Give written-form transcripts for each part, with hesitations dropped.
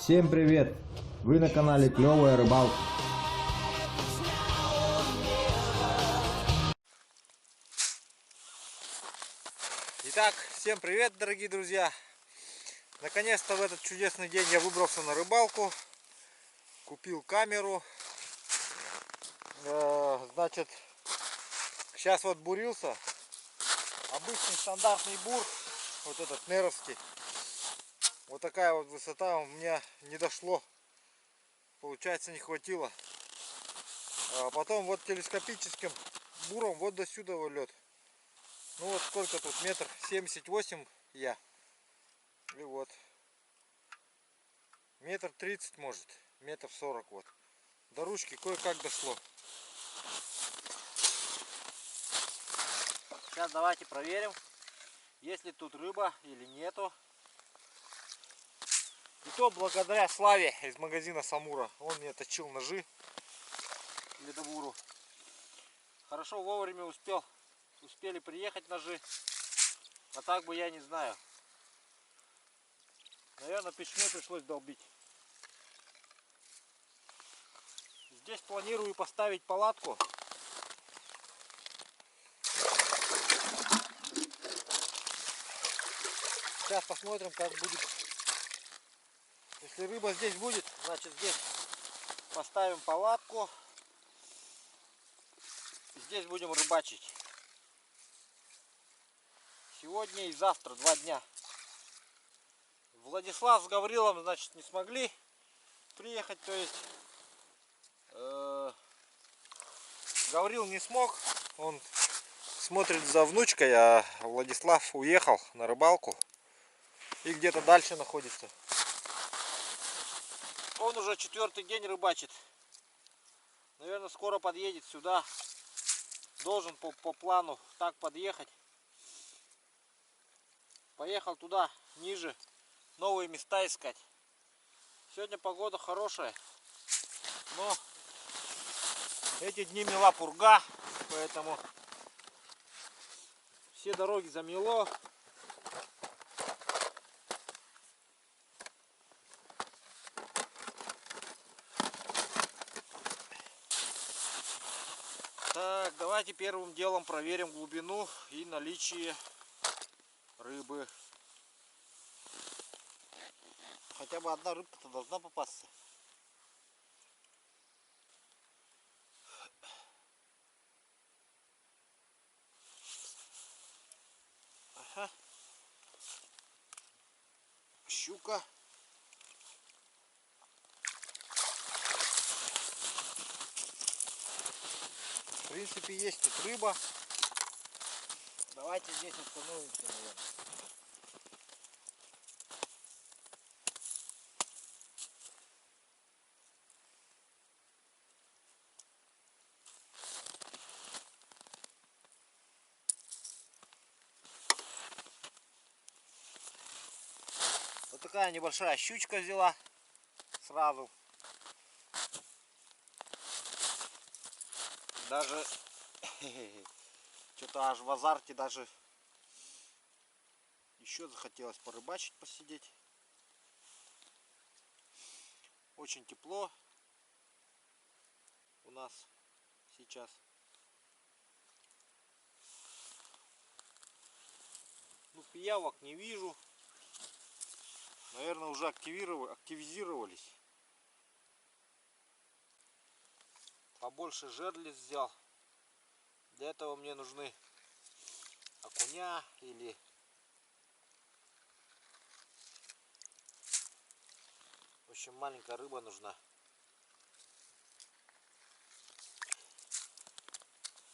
Всем привет! Вы на канале Клевая Рыбалка. Итак, всем привет, дорогие друзья! Наконец-то в этот чудесный день я выбрался на рыбалку. Купил камеру. Значит, сейчас вот бурился. Обычный стандартный бур, вот этот неровский. Вот такая вот высота у меня не дошло. Получается, не хватило. А потом вот телескопическим буром вот до сюда лед. Ну вот сколько тут, 1,78 м я. И вот. 1,30 м может, 1,40 м вот. До ручки кое-как дошло. Сейчас давайте проверим, есть ли тут рыба или нету. И то благодаря Славе из магазина Самура. Он мне точил ножи ледобуру. Хорошо вовремя успели приехать ножи. А так бы я не знаю. Наверное, печной пришлось долбить. Здесь планирую поставить палатку. Сейчас посмотрим, как будет. Если рыба здесь будет, значит здесь поставим палатку. Здесь будем рыбачить. Сегодня и завтра 2 дня. Владислав с Гаврилом, значит, не смогли приехать, то есть Гаврил не смог, он смотрит за внучкой, а Владислав уехал на рыбалку и где-то дальше находится. Он уже 4-й день рыбачит. Наверное, скоро подъедет сюда. Должен по плану так подъехать. Поехал туда, ниже, новые места искать. Сегодня погода хорошая, но эти дни мела пурга, поэтому все дороги замело. Так, давайте первым делом проверим глубину и наличие рыбы. Хотя бы одна рыбка-то должна попасться. Ага. Щука. В принципе, есть тут рыба. Давайте здесь остановимся, наверное. Вот такая небольшая щучка взяла сразу. Даже что-то аж в азарте даже еще захотелось порыбачить, посидеть. Очень тепло у нас сейчас. Ну, пиявок не вижу. Наверное, уже активизировались. Побольше жерлиц взял. Для этого мне нужны окуня или в общем маленькая рыба нужна.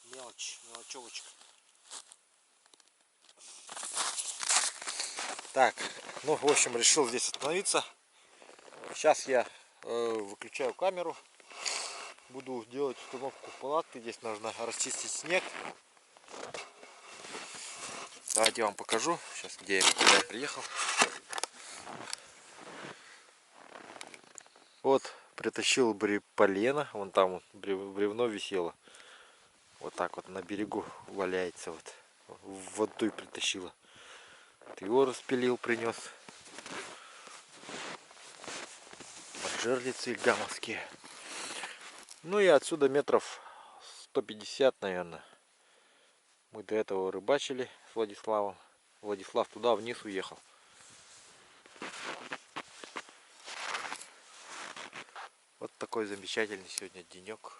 Мелочевочка. Так, ну в общем решил здесь остановиться. Сейчас я выключаю камеру. Буду делать установку палатки. Здесь нужно расчистить снег. Давайте я вам покажу. Сейчас где я приехал. Вот притащил полено. Вон там вот бревно висело. Вот так вот на берегу валяется. Вот водой притащила. Его распилил, принес. жерлицы гамовские. Ну и отсюда метров 150, наверное. Мы до этого рыбачили с Владиславом. Владислав туда вниз уехал. Вот такой замечательный сегодня денек.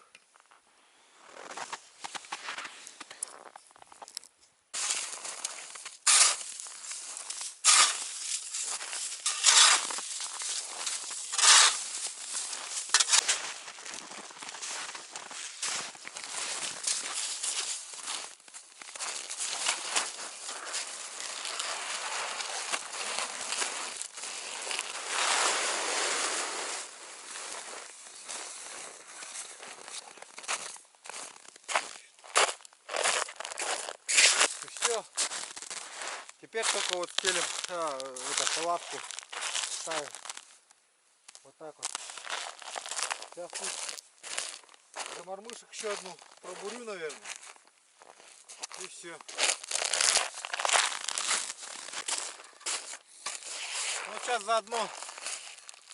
Все. Теперь только вот стелим палатку, ставим вот так вот. Сейчас тут за мормышек еще одну пробурю, наверное. И все. Ну, сейчас заодно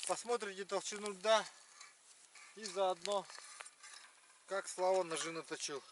посмотрите толщину льда и заодно как Слава ножи наточил.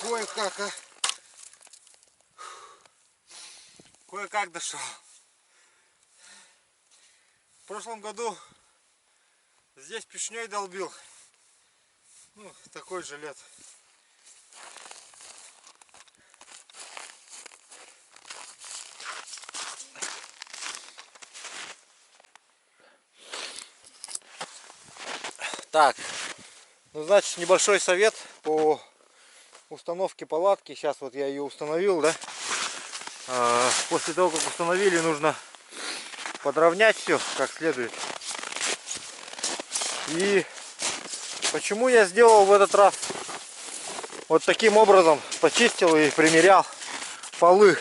Кое-как, а. Кое-как дошел. В прошлом году здесь пешней долбил. Ну, такой же лет. Так, ну, значит, небольшой совет по установке палатки. Сейчас вот я ее установил, да. После того, как установили, нужно подровнять все как следует. И почему я сделал в этот раз вот таким образом, почистил и примерял полы?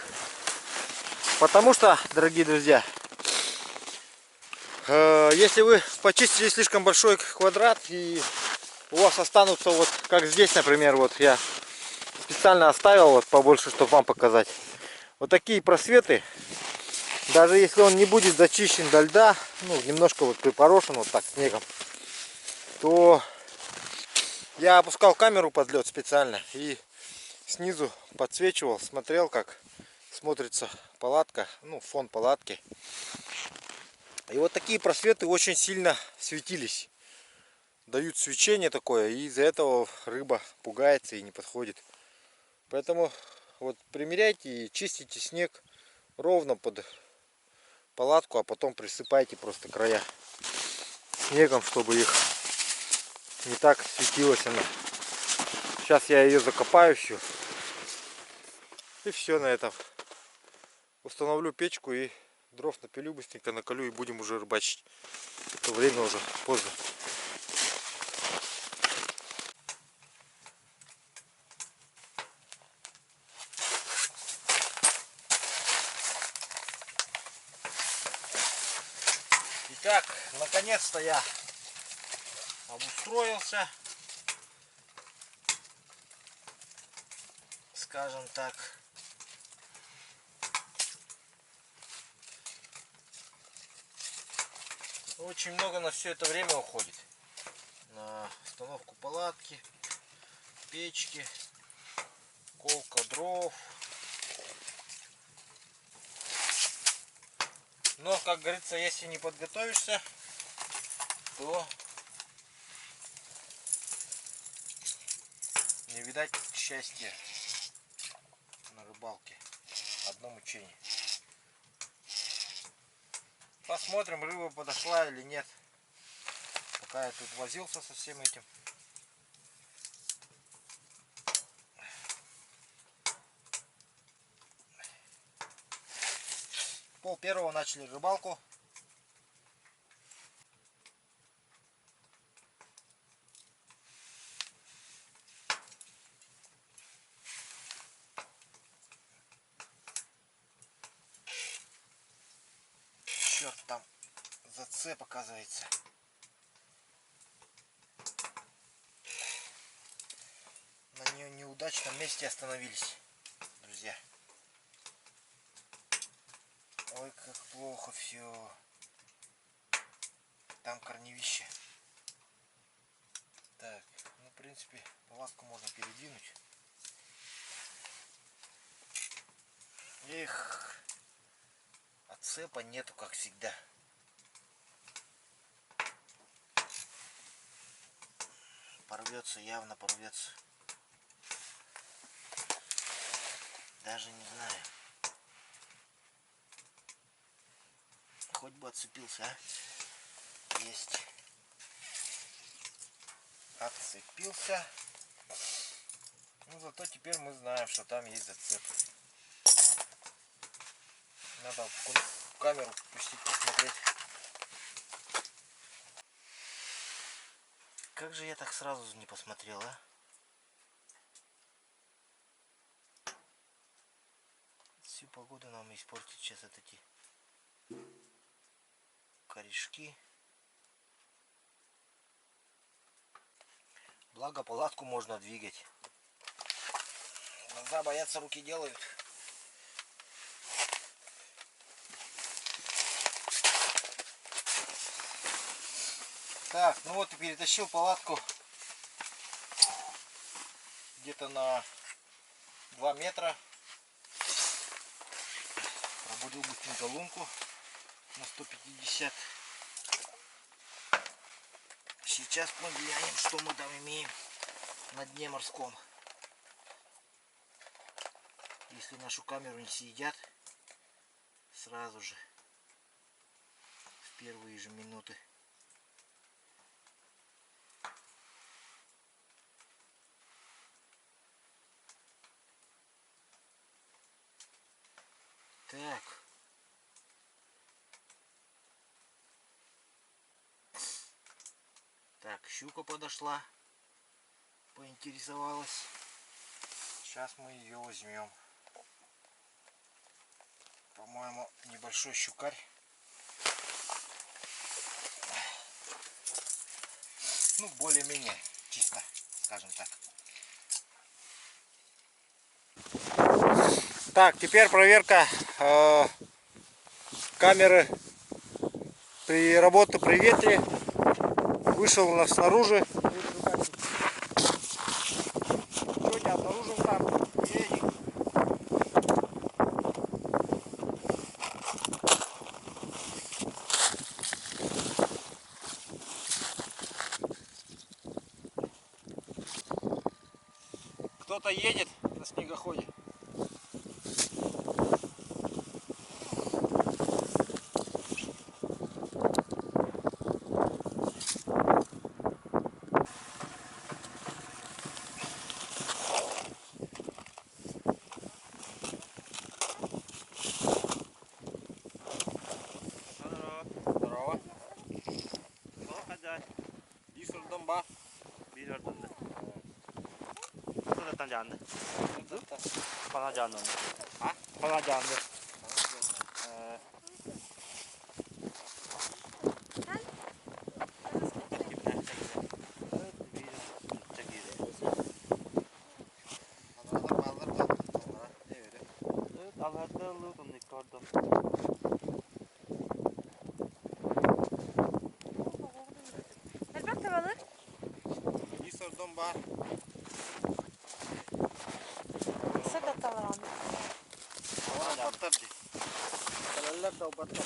Потому что, дорогие друзья, если вы почистили слишком большой квадрат и у вас останутся вот как здесь, например, вот я специально оставил вот побольше, чтобы вам показать. Вот такие просветы, даже если он не будет зачищен до льда, ну, немножко вот припорошен вот так снегом, то я опускал камеру под лед специально и снизу подсвечивал, смотрел, как смотрится палатка, ну, фон палатки. И вот такие просветы очень сильно светились, дают свечение такое, и из-за этого рыба пугается и не подходит. Поэтому вот примеряйте и чистите снег ровно под палатку, а потом присыпайте просто края снегом, чтобы их не так светилась она. Сейчас я ее закопаю всю. И все на этом. Установлю печку и дров напилю, быстренько наколю и будем уже рыбачить. То время уже поздно. Итак, наконец-то я обустроился, скажем так. Очень много на все это время уходит. На установку палатки, печки, колка дров. Но, как говорится, если не подготовишься, то не видать счастья на рыбалке. Одно мучение. Посмотрим, рыба подошла или нет. Пока я тут возился со всем этим. Пол первого начали рыбалку. Черт, там зацеп оказывается. На неудачном месте остановились, друзья. Ой, как плохо все. Там корневище. Так, ну, в принципе, палатку можно передвинуть. Эх, отцепа нету, как всегда. Порвется, явно порвется. Даже не знаю. Хоть бы отцепился, а? Есть. Отцепился. Ну, зато теперь мы знаем, что там есть зацеп. Надо камеру пустить, посмотреть. Как же я так сразу не посмотрел, а? Всю погоду нам испортит сейчас эти корешки. Благо палатку можно двигать. Глаза боятся, руки делают. Так, ну вот и перетащил палатку где-то на 2 метра. Пробудил быстренько лунку на 150. Сейчас мы глянем, что мы там имеем на дне морском. Если нашу камеру не съедят, сразу же, в первые же минуты. Так. Так, щука подошла, поинтересовалась. Сейчас мы ее возьмем. По-моему, небольшой щукарь. Ну, более-менее чисто, скажем так. Так, теперь проверка камеры при работе, при ветре. Вышел у нас снаружи. Сегодня обнаружил там. Кто-то едет на снегоходе. Здорово. Үй сұрдың ба? Bir ördündü. Sınıftan canlı. Bana canlı onu. Ha? Bana canlı. Elbette balık. Үй сұрдың ба? Sakat da var anne. Battır di. Kalalar da battır.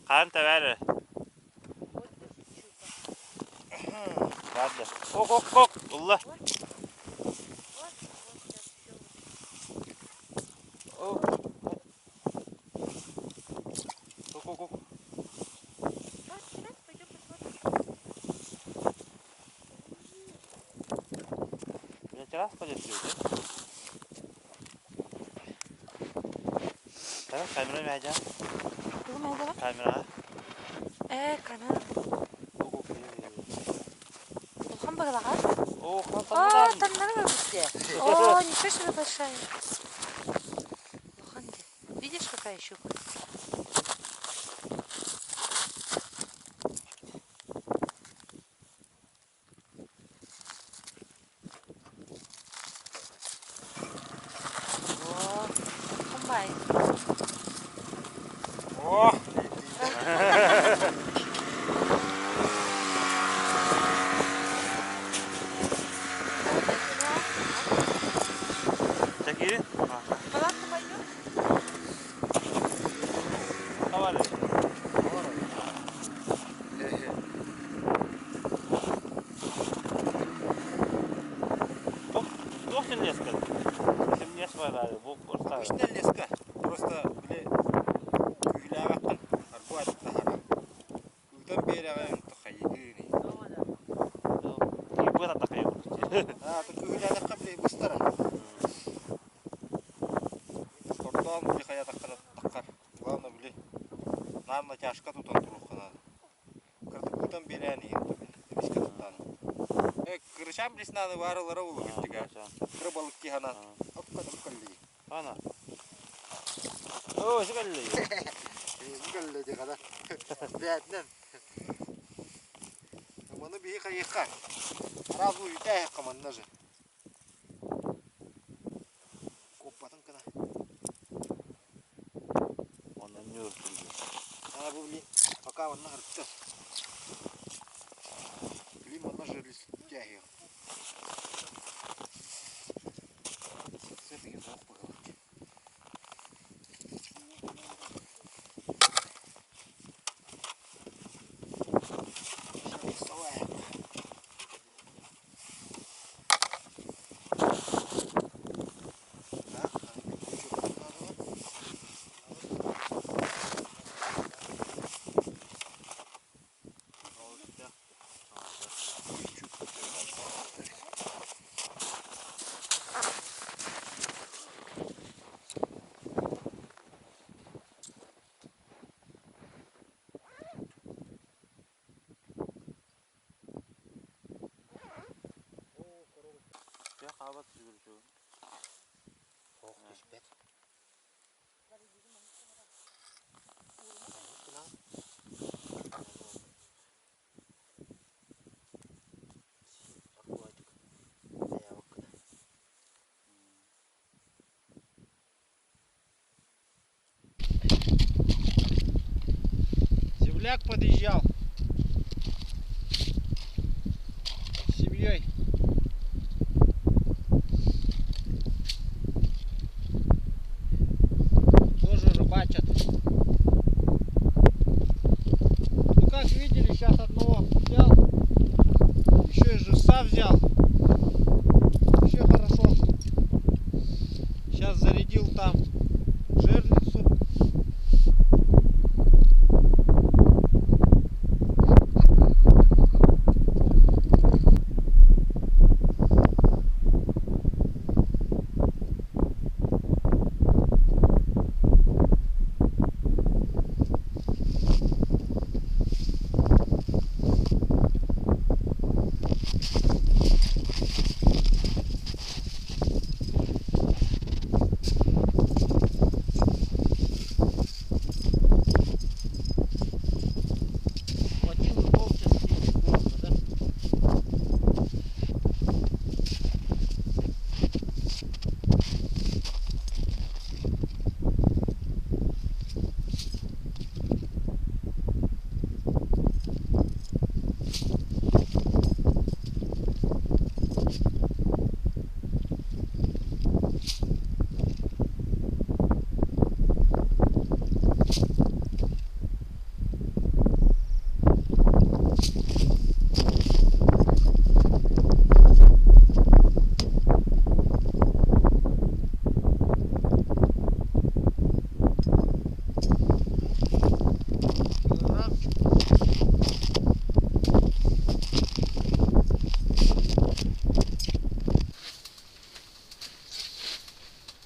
Karın teveri. Vardı. Ok ok ok. Allah. Ok. Ok ok ok. Я вчера спалил. Tamam, kamera vereceğim. Kızım evde var. Kamera. Kamera. Ok ok. Улхан баглага. Oh, kan Там наверное где? О, ничего себе большая. Улхан где? Видишь, какая щука? О, комбай. О! Çekil. Балак пойдет? Давай. Кто не лез? Если мне свалили, бог просто. Обычная леска. Просто, бля, күйлі бақтан. Арбу атты хара. Күлден бері ағайын тұқайы. И было так и было. Ты күйлі адаққа бля, бұстара. Спорттан бля, қая таққар. Главное, бля, нам натяжка тут он тұруқ қанады. Кірді күлден бері әнейін. Демеске тұттаны. Кырышам блеснаны варылары олы күттіға. Кірі балық кейханат. Апқаным көлі. Ана. О, сыгылды. Көлі де қада. Бәдінен. Мұны бейі қайыққа. Разу үйті аяққа мұнына жы. Коппатын кіна. Ondan ne öldürdü? Bu блин, пока он нагребет. Клим он нажерлись тягивал. С этой я по головке. Сейчас вставаем. Ya kahvaltı sürüyor. Ох, пять. земляк подъезжал с семьей. Тоже рыбачат. Ну как видели, сейчас одного взял, еще и живца взял. Все хорошо. Сейчас зарядил там жерлицу.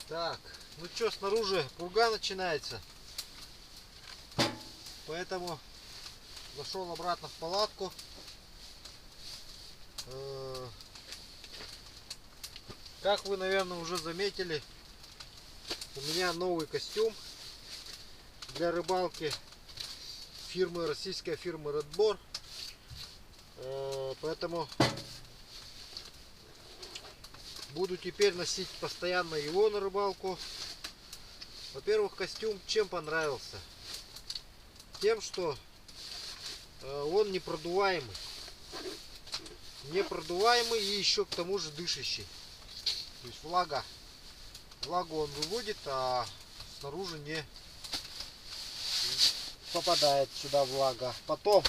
Так, ну что, снаружи пурга начинается, поэтому зашел обратно в палатку. Как вы, наверное, уже заметили, у меня новый костюм для рыбалки фирмы, российской фирмы Red Boar. Поэтому буду теперь носить постоянно его на рыбалку. Во-первых, костюм чем понравился? Тем, что он непродуваемый. Непродуваемый и еще к тому же дышащий. То есть влагу он выводит, а снаружи не попадает сюда влага. Потом,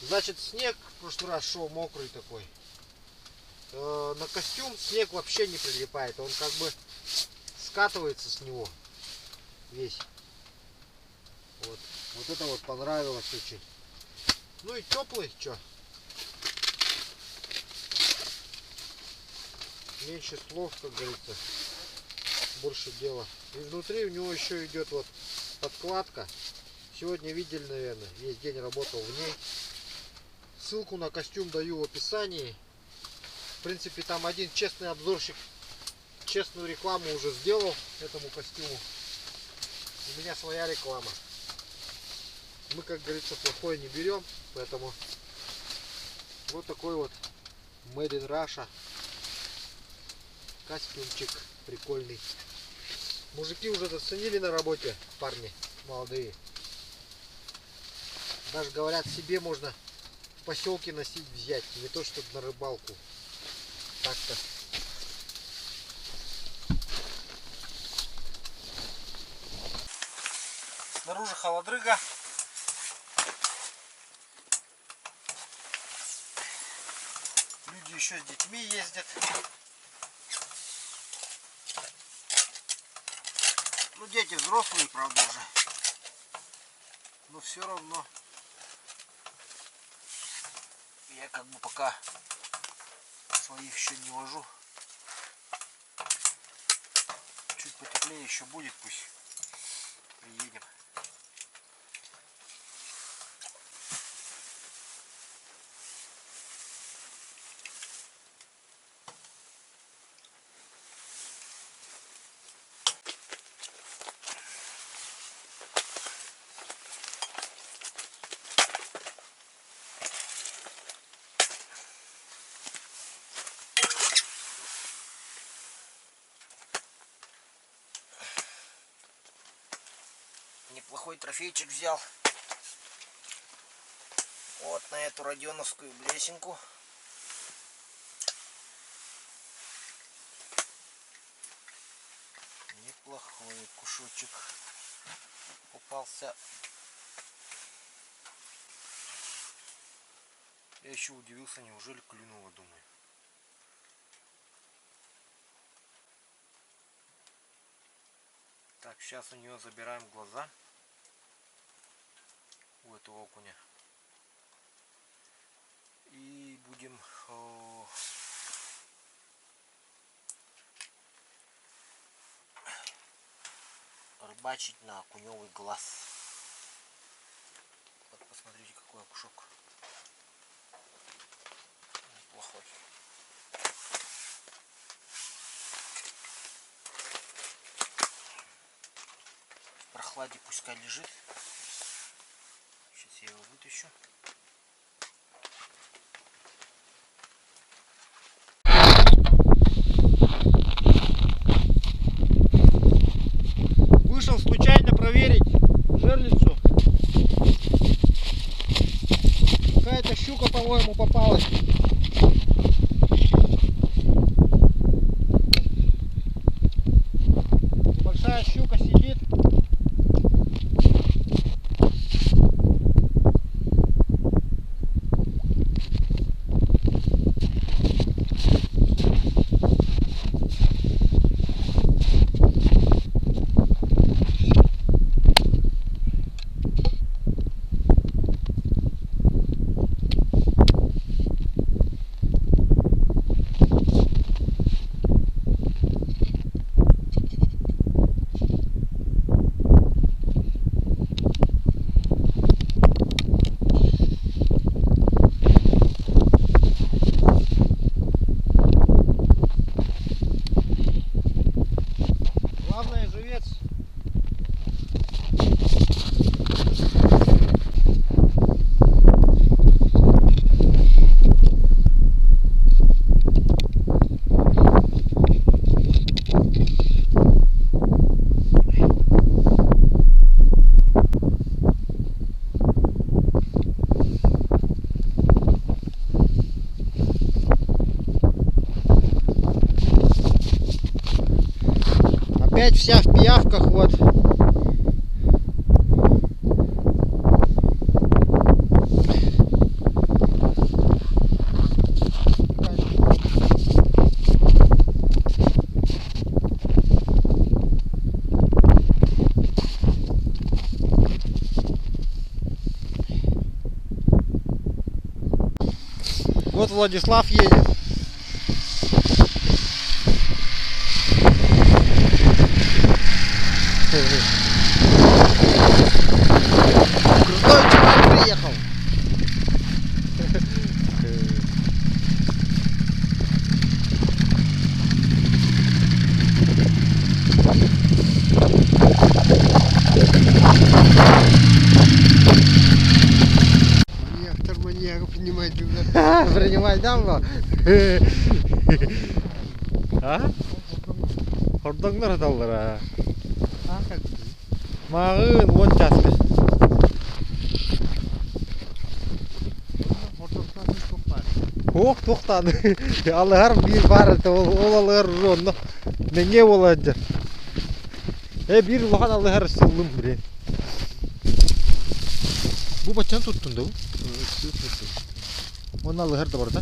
значит, снег в прошлый раз шел мокрый такой. На костюм снег вообще не прилипает, он как бы скатывается с него весь. Вот это вот понравилось очень. Ну и теплый, что? Меньше слов, как говорится, больше дела. И внутри у него еще идет вот подкладка. Сегодня видели, наверное, весь день работал в ней. Ссылку на костюм даю в описании. В принципе, там один честный обзорщик честную рекламу уже сделал этому костюму. У меня своя реклама. Мы, как говорится, плохое не берем, поэтому вот такой вот Made in Russia костюмчик прикольный. Мужики уже заценили на работе, парни молодые. Даже говорят, себе можно в поселке носить, взять, не то что на рыбалку. Так-то. Снаружи холодрыга. Люди еще с детьми ездят. Ну, дети взрослые, правда, уже. Но все равно я как бы пока своих еще не вожу. Чуть потеплее еще будет, пусть приедем. Неплохой трофейчик взял. на эту радионовскую блесенку. Неплохой кусочек попался. Я еще удивился, неужели клюнуло, думаю. Так, сейчас у нее забираем глаза. У этого окуня. И будем рыбачить на окуневый глаз. Вот посмотрите, какой окушок. Неплохой. В прохладе пускай лежит. Сейчас я его вытащу. Вышел случайно проверить жерлицу. Какая-то щука, по-моему, попалась. Большая щука сидит. Главное, живец. Опять вся в пиявках, вот. Вот Владислав едет. Крутой чувак приехал. Маньяка принимать туда. Принимай дамбо. А? Хордоңнор аталлар. Мағын мончасы. Ох, тоқтады. Алығар бір барыды. Ол алығар ұрынды. Менге болады. Bir улахан алығар сылым бірен. Бұл бачан тұттың да бұл? Оның алығар да бар да?